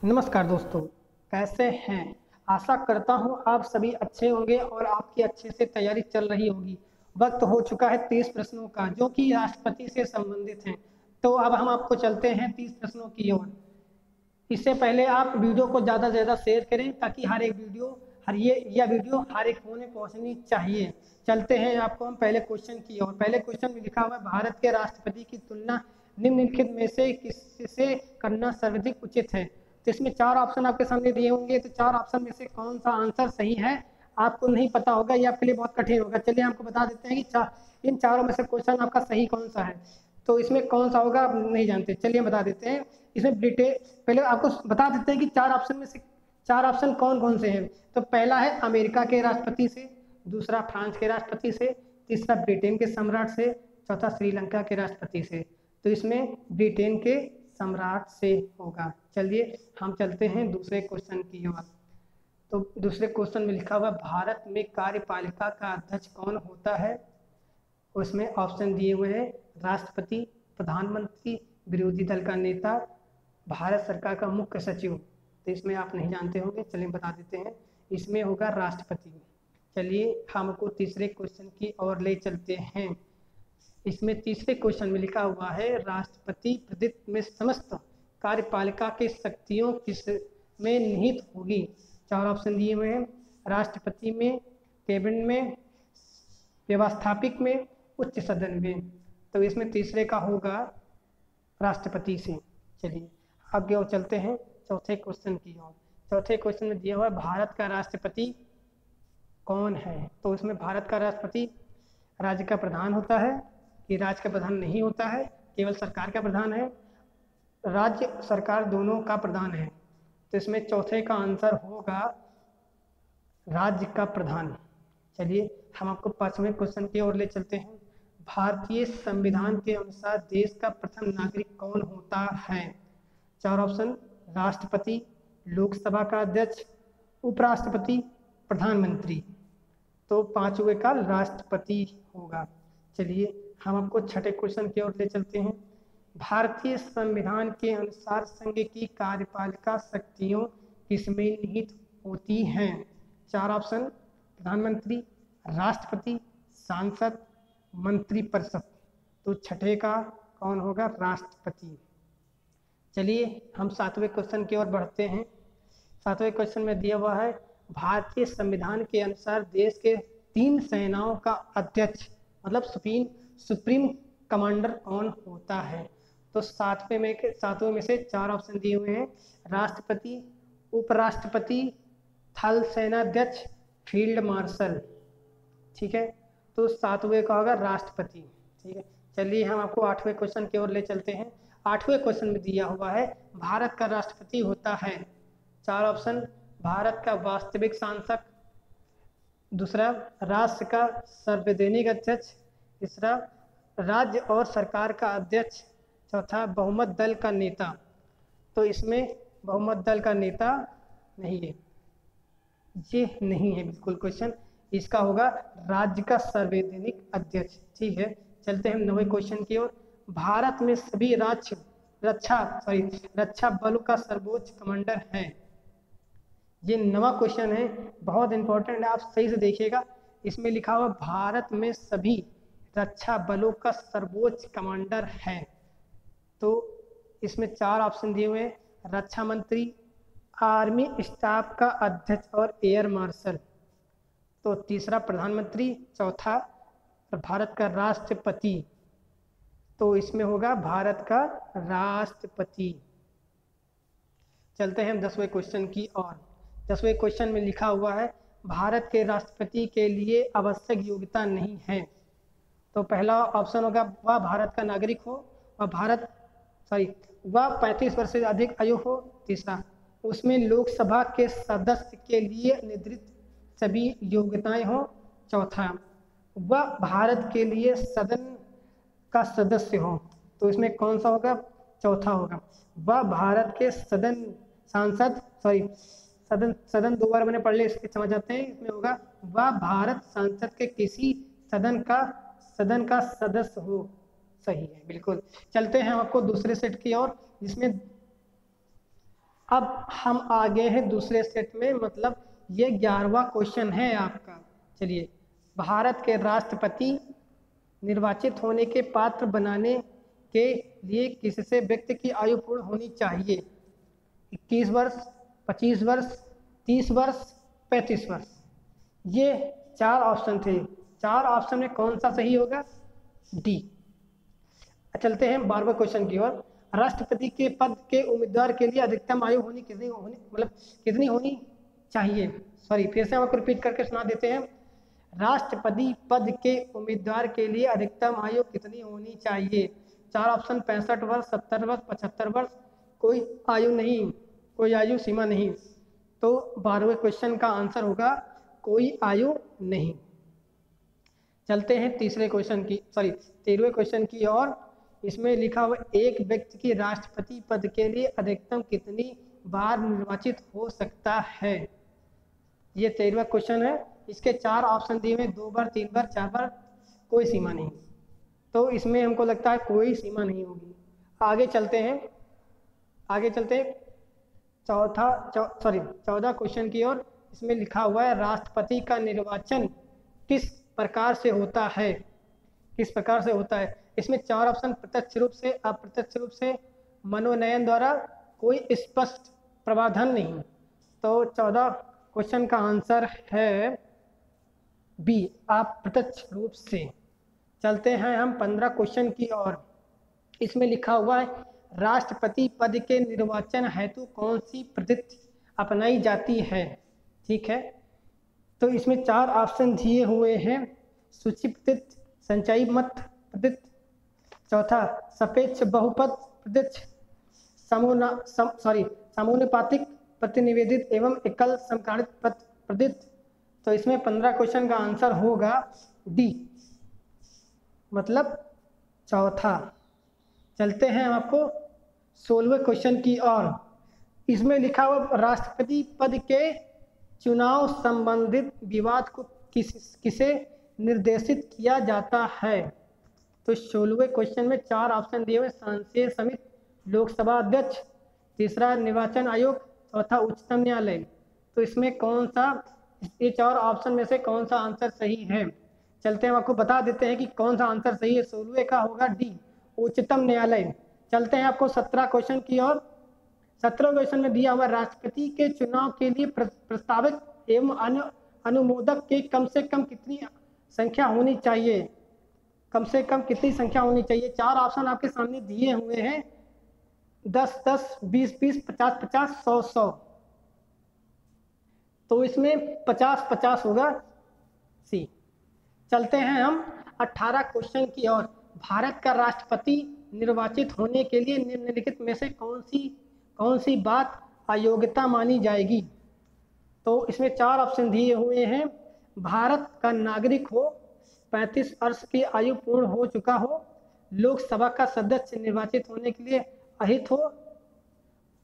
नमस्कार दोस्तों, कैसे हैं? आशा करता हूँ आप सभी अच्छे होंगे और आपकी अच्छे से तैयारी चल रही होगी। वक्त हो चुका है 30 प्रश्नों का, जो कि राष्ट्रपति से संबंधित हैं। तो अब हम आपको चलते हैं 30 प्रश्नों की ओर। इससे पहले आप वीडियो को ज़्यादा से ज़्यादा शेयर करें ताकि हर एक वीडियो हर ये यह वीडियो हर एक फोन में पहुंचनी चाहिए। चलते हैं आपको हम पहले क्वेश्चन की ओर। पहले क्वेश्चन में लिखा हुआ है, भारत के राष्ट्रपति की तुलना निम्नलिखित में से किससे करना सर्वाधिक उचित है। तो इसमें 4 ऑप्शन आपके सामने दिए होंगे, तो 4 ऑप्शन में से कौन सा आंसर सही है आपको नहीं पता होगा, ये आपके लिए बहुत कठिन होगा। चलिए आपको बता देते हैं कि इन चारों में से क्वेश्चन आपका सही कौन सा है। तो इसमें कौन सा होगा आप नहीं जानते, चलिए बता देते हैं। इसमें ब्रिटेन, पहले आपको बता देते हैं कि 4 ऑप्शन में से 4 ऑप्शन कौन कौन से हैं। तो पहला है अमेरिका के राष्ट्रपति से, दूसरा फ्रांस के राष्ट्रपति से, तीसरा ब्रिटेन के सम्राट से, चौथा श्रीलंका के राष्ट्रपति से। तो इसमें ब्रिटेन के सम्राट से होगा। चलिए हम चलते हैं दूसरे क्वेश्चन की ओर। तो दूसरे क्वेश्चन में लिखा हुआ, भारत में कार्यपालिका का अध्यक्ष कौन होता है। उसमें ऑप्शन दिए हुए हैं, राष्ट्रपति, प्रधानमंत्री, विरोधी दल का नेता, भारत सरकार का मुख्य सचिव। तो इसमें आप नहीं जानते होंगे, चलिए बता देते हैं, इसमें होगा राष्ट्रपति। चलिए हमको तीसरे क्वेश्चन की ओर ले चलते हैं। इसमें तीसरे क्वेश्चन में लिखा हुआ है, राष्ट्रपति प्रदित में समस्त कार्यपालिका की शक्तियों किस में निहित होगी। 4 ऑप्शन दिए हुए हैं, राष्ट्रपति में, कैबिनेट में, व्यवस्थापिक में, उच्च सदन में। तो इसमें तीसरे का होगा राष्ट्रपति से। चलिए आगे और चलते हैं चौथे क्वेश्चन की ओर। चौथे क्वेश्चन में दिया हुआ है, भारत का राष्ट्रपति कौन है। तो इसमें भारत का राष्ट्रपति राज्य का प्रधान होता है कि राज्य का प्रधान नहीं होता है, केवल सरकार का प्रधान है, राज्य सरकार दोनों का प्रधान है। तो इसमें चौथे का आंसर होगा राज्य का प्रधान। चलिए हम आपको 5वें क्वेश्चन की ओर ले चलते हैं। भारतीय संविधान के अनुसार देश का प्रथम नागरिक कौन होता है। 4 ऑप्शन, राष्ट्रपति, लोकसभा का अध्यक्ष, उपराष्ट्रपति, प्रधानमंत्री। तो 5वें का राष्ट्रपति होगा। चलिए हम आपको छठे क्वेश्चन की ओर ले चलते हैं। भारतीय संविधान के अनुसार संघ की कार्यपालिका शक्तियों किसमें निहित होती हैं। 4 ऑप्शन, प्रधानमंत्री, राष्ट्रपति, सांसद, मंत्रिपरिषद। तो छठे का कौन होगा, राष्ट्रपति। चलिए हम 7वें क्वेश्चन की ओर बढ़ते हैं। 7वें क्वेश्चन में दिया हुआ है, भारतीय संविधान के अनुसार देश के 3 सेनाओं का अध्यक्ष मतलब सुप्रीम कमांडर कौन होता है। तो 7वें में से 4 ऑप्शन दिए हुए हैं, राष्ट्रपति, उपराष्ट्रपति, थल सेनाध्यक्ष, फील्ड मार्शल। ठीक है, तो 7वें का होगा राष्ट्रपति। ठीक है, चलिए हम आपको 8वें क्वेश्चन की ओर ले चलते हैं। 8वें क्वेश्चन में दिया हुआ है, भारत का राष्ट्रपति होता है। 4 ऑप्शन, भारत का वास्तविक शासक, दूसरा राष्ट्र का संवैधानिक अध्यक्ष, तीसरा राज्य और सरकार का अध्यक्ष, चौथा बहुमत दल का नेता। तो इसमें बहुमत दल का नेता नहीं है, ये नहीं है बिल्कुल क्वेश्चन। इसका होगा राज्य का संवैधानिक अध्यक्ष। ठीक है, चलते हैं 9वें क्वेश्चन की ओर। भारत में सभी रक्षा बलों का सर्वोच्च कमांडर है। ये 9वां क्वेश्चन है, बहुत इंपॉर्टेंट है, आप सही से देखिएगा। इसमें लिखा हुआ भारत में सभी रक्षा बलों का सर्वोच्च कमांडर है। तो इसमें 4 ऑप्शन दिए हुए हैं, रक्षा मंत्री, आर्मी स्टाफ का अध्यक्ष और एयर मार्शल। तो तीसरा प्रधानमंत्री, चौथा भारत का राष्ट्रपति। तो इसमें होगा भारत का राष्ट्रपति। चलते हैं 10वें क्वेश्चन की ओर। 10वें क्वेश्चन में लिखा हुआ है, भारत के राष्ट्रपति के लिए आवश्यक योग्यता नहीं है। तो पहला ऑप्शन होगा, वह भारत का नागरिक हो, वह 35 वर्ष से अधिक आयु हो। तीसरा, उसमें लोकसभा के सदस्य के लिए निर्धारित सभी योग्यताएं हो। चौथा, वह भारत के लिए सदन का सदस्य हो। तो इसमें कौन सा होगा, चौथा होगा, वह भारत के सदन 2 बार मैंने पढ़ लिया, इसके समझ आते हैं। इसमें होगा, वह भारत संसद के किसी सदन का सदस्य हो। सही है बिल्कुल। चलते हैं आपको दूसरे सेट की ओर, जिसमें अब हम आगे हैं दूसरे सेट में, मतलब ये 11वां क्वेश्चन है आपका। चलिए, भारत के राष्ट्रपति निर्वाचित होने के पात्र बनाने के लिए किससे व्यक्ति की आयु पूर्ण होनी चाहिए? 21 वर्ष, 25 वर्ष, 30 वर्ष, 35 वर्ष। ये 4 ऑप्शन थे। 4 ऑप्शन में कौन सा सही होगा? डी। चलते हैं 12वें क्वेश्चन की ओर। राष्ट्रपति के पद के उम्मीदवार के लिए अधिकतम आयु कितनी होनी चाहिए? सॉरी, फिर से हम आपको रिपीट करके सुना देते हैं। राष्ट्रपति पद के उम्मीदवार के लिए अधिकतम आयु कितनी होनी चाहिए? 4 ऑप्शन 65 वर्ष, 70 वर्ष, 75 वर्ष, कोई आयु नहीं, कोई आयु सीमा नहीं। तो 12वें क्वेश्चन का आंसर होगा कोई आयु नहीं। चलते हैं 13वें क्वेश्चन की ओर। इसमें लिखा हुआ एक व्यक्ति की राष्ट्रपति पद के लिए अधिकतम कितनी बार निर्वाचित हो सकता है? ये 13वां क्वेश्चन है। इसके 4 ऑप्शन दिए हुए, 2 बार, 3 बार, 4 बार, कोई सीमा नहीं। तो इसमें हमको लगता है कोई सीमा नहीं होगी। आगे चलते हैं 14 क्वेश्चन की ओर। इसमें लिखा हुआ है राष्ट्रपति का निर्वाचन किस प्रकार से होता है? किस प्रकार से होता है? इसमें 4 ऑप्शन प्रत्यक्ष रूप से, अप्रत्यक्ष रूप से, मनोनयन द्वारा, कोई स्पष्ट प्रावधान नहीं। तो 14 क्वेश्चन का आंसर है बी, अप्रत्यक्ष रूप से। चलते हैं हम 15 क्वेश्चन की ओर। इसमें लिखा हुआ है राष्ट्रपति पद के निर्वाचन हेतु कौन सी पद्धति अपनाई जाती है? ठीक है, तो इसमें 4 ऑप्शन दिए हुए हैं। सूची पद्धति, संचयी मत पद्धति, चौथा सापेक्ष बहुपद पद्धति, समानुपातिक प्रतिनिवेदित एवं एकल समकालिक पद्धति। तो इसमें 15 क्वेश्चन का आंसर होगा डी, मतलब चौथा। चलते हैं आपको 16वें क्वेश्चन की ओर। इसमें लिखा हुआ राष्ट्रपति पद के चुनाव संबंधित विवाद को किसे निर्देशित किया जाता है? तो 16वें क्वेश्चन में 4 ऑप्शन दिए हुए, संसदीय समिति, लोकसभा अध्यक्ष, तीसरा निर्वाचन आयोग, चौथा उच्चतम न्यायालय। तो इसमें कौन सा, ये 4 ऑप्शन में से कौन सा आंसर सही है? चलते हैं, आपको बता देते हैं कि कौन सा आंसर सही है। 16वें का होगा डी, उच्चतम न्यायालय। चलते हैं आपको 17 क्वेश्चन की ओर। 17वें क्वेश्चन में दिया हुआ राष्ट्रपति के चुनाव के लिए प्रस्तावित एवं अनुमोदक के कम से कम कितनी संख्या होनी चाहिए? कम से कम कितनी संख्या होनी चाहिए? 4 ऑप्शन आपके सामने दिए हुए हैं, 10 10, 20 20, 50 50, 100 100। तो इसमें 50 50 होगा सी। चलते हैं हम 18 क्वेश्चन की ओर। भारत का राष्ट्रपति निर्वाचित होने के लिए निम्नलिखित में से कौन सी बात अयोग्यता मानी जाएगी? तो इसमें 4 ऑप्शन दिए हुए हैं। भारत का नागरिक हो, 35 वर्ष की आयु पूर्ण हो चुका हो, लोकसभा का सदस्य निर्वाचित होने के लिए अहित हो,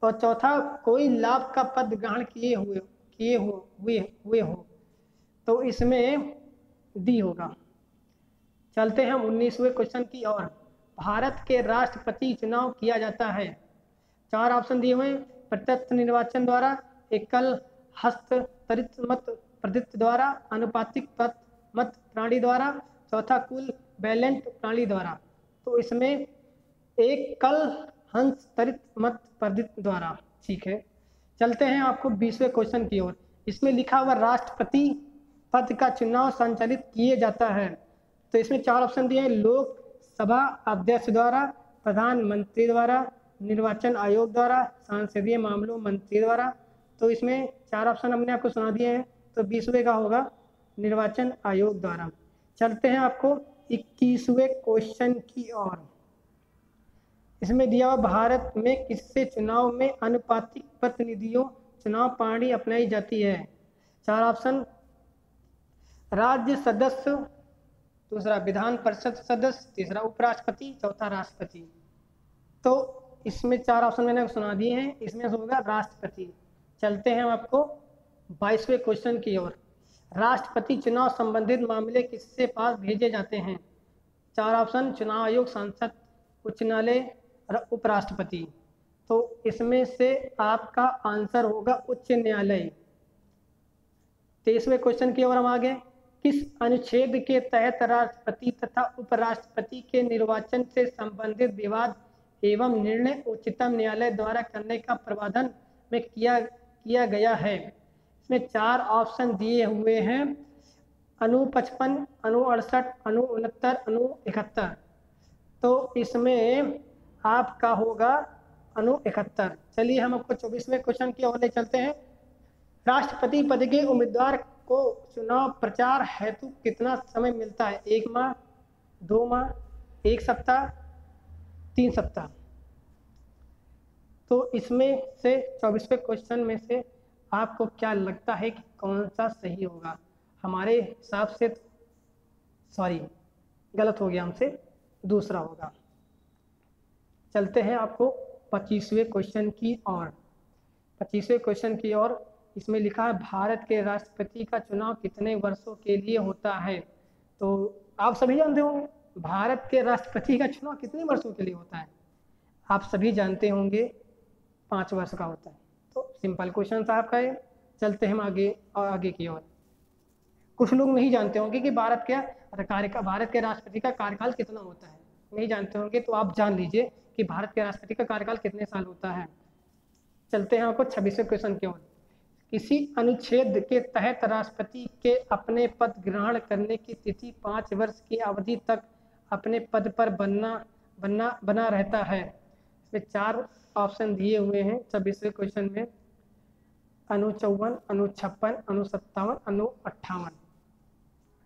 और चौथा कोई लाभ का पद ग्रहण किए हुए हो। तो इसमें डी होगा। चलते हैं 19वें क्वेश्चन की ओर। भारत के राष्ट्रपति चुनाव किया जाता है, 4 ऑप्शन दिए हुए, प्रत्यक्ष निर्वाचन द्वारा, एकल हस्तचलित मत पद्धति द्वारा, अनुपातिक मत प्रणाली द्वारा, चौथा कुल बैलेंट प्रणाली द्वारा। तो इसमें एकल हस्तचलित मत पद्धति द्वारा। ठीक है, चलते हैं आपको 20वें क्वेश्चन की ओर। इसमें लिखा हुआ राष्ट्रपति पद का चुनाव संचालित किए जाता है। तो इसमें 4 ऑप्शन दिए हैं, लोकसभा अध्यक्ष द्वारा, प्रधानमंत्री द्वारा, निर्वाचन आयोग द्वारा, संसदीय मामलों मंत्री द्वारा। तो इसमें 4 ऑप्शन हमने आपको सुना दिए हैं। तो 20वें का होगा निर्वाचन आयोग द्वारा। चलते हैं आपको 21वें क्वेश्चन की ओर। इसमें दिया हुआ भारत में किससे चुनाव में अनुपातिक प्रतिनिधियों चुनाव प्रणाली अपनाई जाती है? 4 ऑप्शन, राज्य सदस्य, दूसरा विधान परिषद सदस्य, तीसरा उपराष्ट्रपति, चौथा राष्ट्रपति। तो इसमें 4 ऑप्शन मैंने सुना दिए हैं, इसमें से होगा राष्ट्रपति। चलते हैं आपको 22वें क्वेश्चन की ओर। राष्ट्रपति चुनाव संबंधित मामले किससे पास भेजे जाते हैं? 4 ऑप्शन, चुनाव आयोग, संसद, उच्च न्यायालय, उपराष्ट्रपति। तो इसमें से आपका आंसर होगा उच्च न्यायालय। 23वें क्वेश्चन की ओर हम आगे। किस अनुच्छेद के तहत राष्ट्रपति तथा उपराष्ट्रपति के निर्वाचन से संबंधित विवाद एवं निर्णय उच्चतम न्यायालय द्वारा करने का प्रावधान में किया गया है? इसमें 4 ऑप्शन दिए हुए हैं, अनु 55, अनु 68, अनु 69, अनु 71। तो इसमें आपका होगा अनु 71। चलिए हम आपको 24वें क्वेश्चन की ओर ले चलते हैं। राष्ट्रपति पद के उम्मीदवार को चुनाव प्रचार हेतु कितना समय मिलता है? 1 माह, 2 माह, 1 सप्ताह, 3 सप्ताह। तो इसमें से 24वें क्वेश्चन में से आपको क्या लगता है कि कौन सा सही होगा? हमारे हिसाब से सॉरी गलत हो गया, हमसे दूसरा होगा। चलते हैं आपको 25वें क्वेश्चन की ओर। 25वें क्वेश्चन की ओर इसमें लिखा है भारत के राष्ट्रपति का चुनाव कितने वर्षों के लिए होता है? तो आप सभी जानते होंगे भारत के राष्ट्रपति का चुनाव कितने वर्षों के लिए होता है? आप सभी जानते होंगे 5 वर्ष का होता है। तो सिंपल क्वेश्चन था आपका ये। चलते हैं हम आगे की ओर। कुछ लोग नहीं जानते होंगे कि भारत के राष्ट्रपति का कार्यकाल कितना होता है। नहीं जानते होंगे तो आप जान लीजिए कि भारत के राष्ट्रपति का कार्यकाल कितने साल होता है। चलते हैं आपको 26वें क्वेश्चन की ओर। किसी अनुच्छेद के तहत राष्ट्रपति के अपने पद ग्रहण करने की तिथि 5 वर्ष की अवधि तक अपने पद पर बना रहता है। इसमें 4 ऑप्शन दिए हुए हैं 26वें क्वेश्चन में, अनु 54, अनु 56, अनु 57, अनु 58।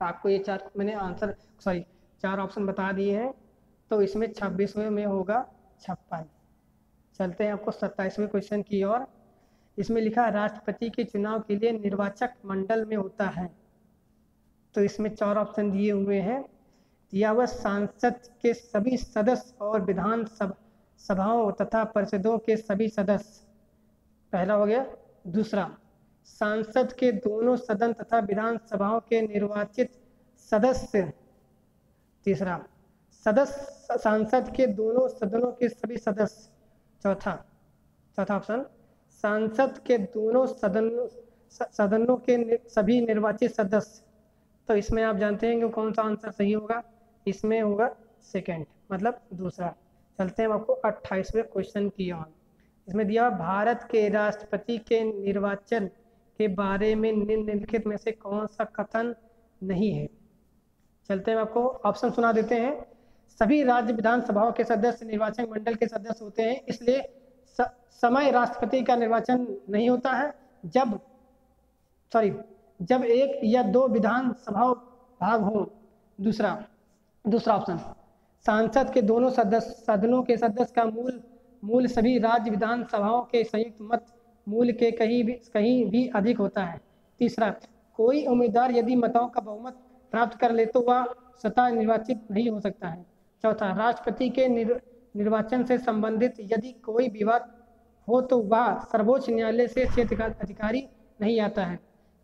आपको ये 4 ऑप्शन बता दिए हैं। तो इसमें 26वें में होगा 56। चलते हैं आपको 27वें क्वेश्चन की ओर। इसमें लिखा है राष्ट्रपति के चुनाव के लिए निर्वाचक मंडल में होता है। तो इसमें 4 ऑप्शन दिए हुए हैं। दिया हुआ सांसद के सभी सदस्य और विधान सभाओं तथा परिषदों के सभी सदस्य, पहला हो गया। दूसरा, सांसद के दोनों सदन तथा विधान सभाओं के निर्वाचित सदस्य। तीसरा, सांसद के दोनों सदनों के सभी सदस्य। चौथा ऑप्शन, सांसद के दोनों सदनों के सभी निर्वाचित सदस्य। तो इसमें आप जानते हैं कि कौन सा आंसर सही होगा? इसमें होगा सेकंड, मतलब दूसरा। चलते हैं आपको 28वें क्वेश्चन की ओर। इसमें दिया भारत के राष्ट्रपति के निर्वाचन के बारे में निम्नलिखित में से कौन सा कथन नहीं है? चलते हैं आपको ऑप्शन सुना देते हैं। सभी राज्य विधानसभाओं के सदस्य निर्वाचन मंडल के सदस्य होते हैं, इसलिए समय राष्ट्रपति का निर्वाचन नहीं होता है जब 1 या 2 विधानसभाओं भाग हो। दूसरा ऑप्शन, सांसद के दोनों सदनों के सदस्य का मूल सभी राज्य विधानसभाओं के संयुक्त मत मूल के कहीं भी अधिक होता है। तीसरा, कोई उम्मीदवार यदि मतों का बहुमत प्राप्त कर ले तो वह स्वतः निर्वाचित नहीं हो सकता है। चौथा, राष्ट्रपति के निर्वाचन से संबंधित यदि कोई विवाद हो तो वह सर्वोच्च न्यायालय से क्षेत्र अधिकारी नहीं आता है।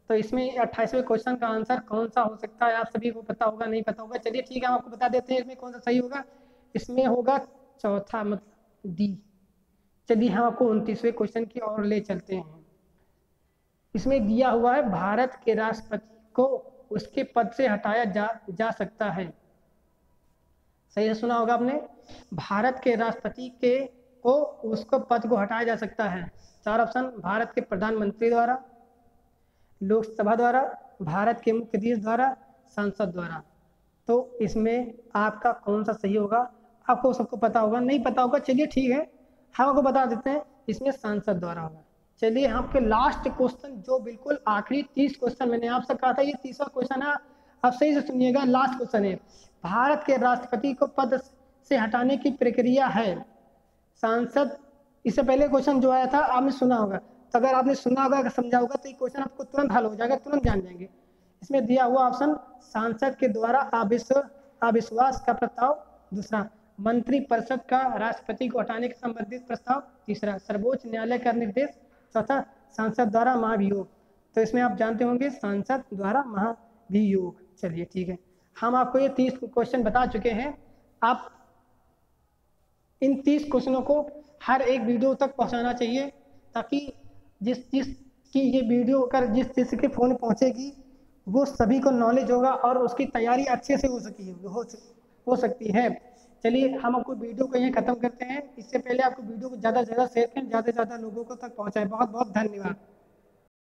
तो इसमें 28वें क्वेश्चन का आंसर कौन सा हो सकता है? आप सभी को पता होगा, नहीं पता होगा? चलिए ठीक है, हम आपको बता देते हैं इसमें कौन सा सही होगा। इसमें होगा चौथा, मतलब डी। चलिए हम आपको 29वें क्वेश्चन की ओर ले चलते हैं। इसमें दिया हुआ है भारत के राष्ट्रपति को उसके पद से हटाया जा सकता है। सही से सुना होगा आपने, भारत के राष्ट्रपति को उसको पद को हटाया जा सकता है। 4 ऑप्शन, भारत के प्रधानमंत्री द्वारा, लोकसभा द्वारा, भारत के मुख्याधीश द्वारा, संसद द्वारा। तो इसमें आपका कौन सा सही होगा? आपको सबको पता होगा, नहीं पता होगा चलिए ठीक है हम आपको बता देते हैं, इसमें संसद द्वारा होगा। चलिए हम आपके लास्ट क्वेश्चन, जो बिल्कुल आखिरी 30 क्वेश्चन मैंने आपसे कहा था, ये 30वां क्वेश्चन है, आप सही से सुनिएगा। लास्ट क्वेश्चन है, भारत के राष्ट्रपति को पद से हटाने की प्रक्रिया है सांसद। इससे पहले क्वेश्चन जो आया था आपने सुना होगा, तो अगर आपने सुना होगा, अगर समझा होगा तो ये क्वेश्चन आपको तुरंत हल हो जाएगा, तुरंत जान जाएंगे। इसमें दिया हुआ ऑप्शन, सांसद के द्वारा अविश्वास का प्रस्ताव। दूसरा, मंत्रिपरिषद का राष्ट्रपति को हटाने के संबंधित प्रस्ताव। तीसरा, सर्वोच्च न्यायालय का निर्देश। चौथा, सांसद द्वारा महाभियोग। तो इसमें आप जानते होंगे सांसद द्वारा महाभियोग। चलिए ठीक है, हम आपको ये 30 क्वेश्चन बता चुके हैं। आप इन 30 क्वेश्चनों को हर एक वीडियो तक पहुंचाना चाहिए, ताकि जिस जिस की ये वीडियो अगर जिसके फ़ोन पहुंचेगी वो सभी को नॉलेज होगा और उसकी तैयारी अच्छे से हो सकती है। चलिए हम आपको वीडियो को यहीं ख़त्म करते हैं। इससे पहले आपको वीडियो को ज़्यादा से ज़्यादा शेयर करें, ज़्यादा से ज़्यादा लोगों को तक पहुँचाएँ। बहुत बहुत धन्यवाद।